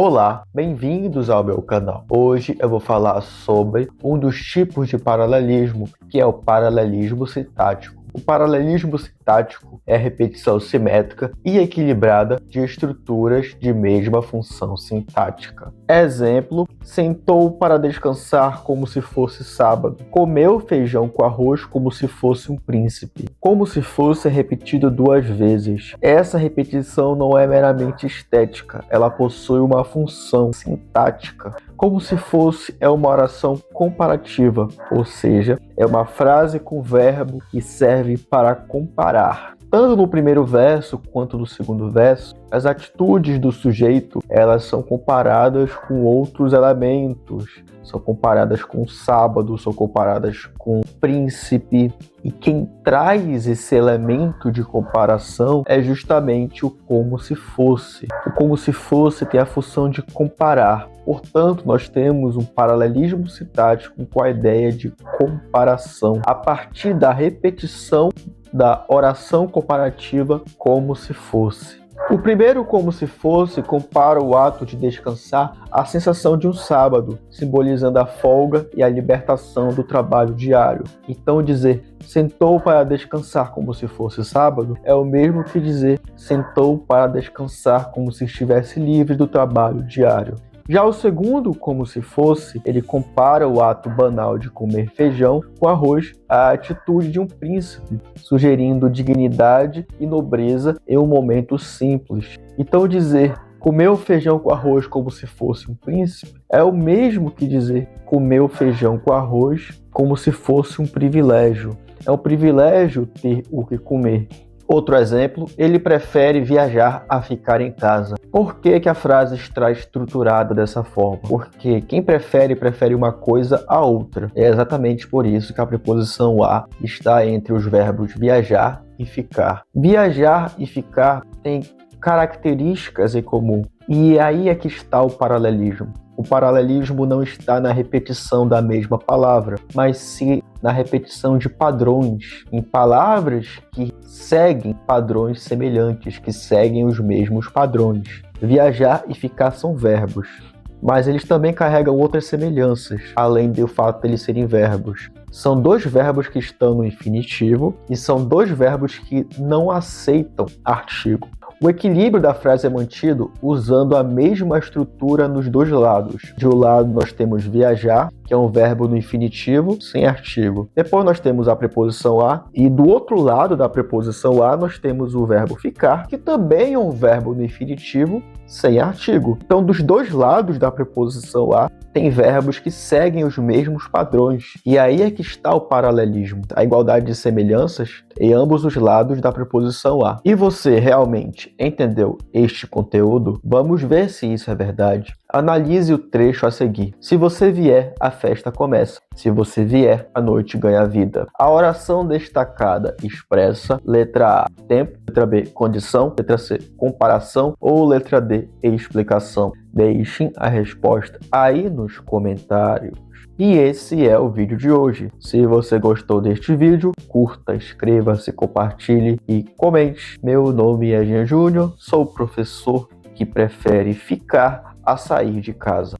Olá, bem-vindos ao meu canal. Hoje eu vou falar sobre um dos tipos de paralelismo, que é o paralelismo sintático. O paralelismo sintático é a repetição simétrica e equilibrada de estruturas de mesma função sintática. Exemplo: sentou para descansar como se fosse sábado. Comeu feijão com arroz como se fosse um príncipe. Como se fosse repetido duas vezes. Essa repetição não é meramente estética, ela possui uma função sintática. Como se fosse é uma oração comparativa, ou seja, é uma frase com verbo que serve para comparar. Tanto no primeiro verso quanto no segundo verso, as atitudes do sujeito elas são comparadas com outros elementos. São comparadas com o sábado, são comparadas com o príncipe. E quem traz esse elemento de comparação é justamente o como se fosse. O como se fosse tem a função de comparar. Portanto, nós temos um paralelismo sintático com a ideia de comparação, a partir da repetição da oração comparativa como se fosse. O primeiro como se fosse compara o ato de descansar à sensação de um sábado, simbolizando a folga e a libertação do trabalho diário. Então dizer sentou para descansar como se fosse sábado é o mesmo que dizer sentou para descansar como se estivesse livre do trabalho diário. Já o segundo, como se fosse, ele compara o ato banal de comer feijão com arroz à atitude de um príncipe, sugerindo dignidade e nobreza em um momento simples. Então dizer comeu feijão com arroz como se fosse um príncipe é o mesmo que dizer comeu feijão com arroz como se fosse um privilégio. É um privilégio ter o que comer. Outro exemplo, ele prefere viajar a ficar em casa. Por que a frase está estruturada dessa forma? Porque quem prefere uma coisa a outra. É exatamente por isso que a preposição a está entre os verbos viajar e ficar. Viajar e ficar têm características em comum. E aí é que está o paralelismo. O paralelismo não está na repetição da mesma palavra, mas sim na repetição de padrões, em palavras que seguem padrões semelhantes, que seguem os mesmos padrões. Viajar e ficar são verbos, mas eles também carregam outras semelhanças, além do fato de eles serem verbos. São dois verbos que estão no infinitivo e são dois verbos que não aceitam artigo. O equilíbrio da frase é mantido usando a mesma estrutura nos dois lados. De um lado nós temos viajar, que é um verbo no infinitivo sem artigo. Depois nós temos a preposição a, e do outro lado da preposição a nós temos o verbo ficar, que também é um verbo no infinitivo sem artigo. Então, dos dois lados da preposição a, tem verbos que seguem os mesmos padrões. E aí é que está o paralelismo, a igualdade de semelhanças em ambos os lados da preposição a. E você realmente entendeu este conteúdo? Vamos ver se isso é verdade. Analise o trecho a seguir. Se você vier, a festa começa. Se você vier, a noite ganha vida. A oração destacada expressa: letra A, tempo; letra B, condição; letra C, comparação; ou letra D, explicação. Deixem a resposta aí nos comentários. E esse é o vídeo de hoje. Se você gostou deste vídeo, curta, inscreva-se, compartilhe e comente. Meu nome é Jean Júnior, sou professor que prefere ficar a sair de casa.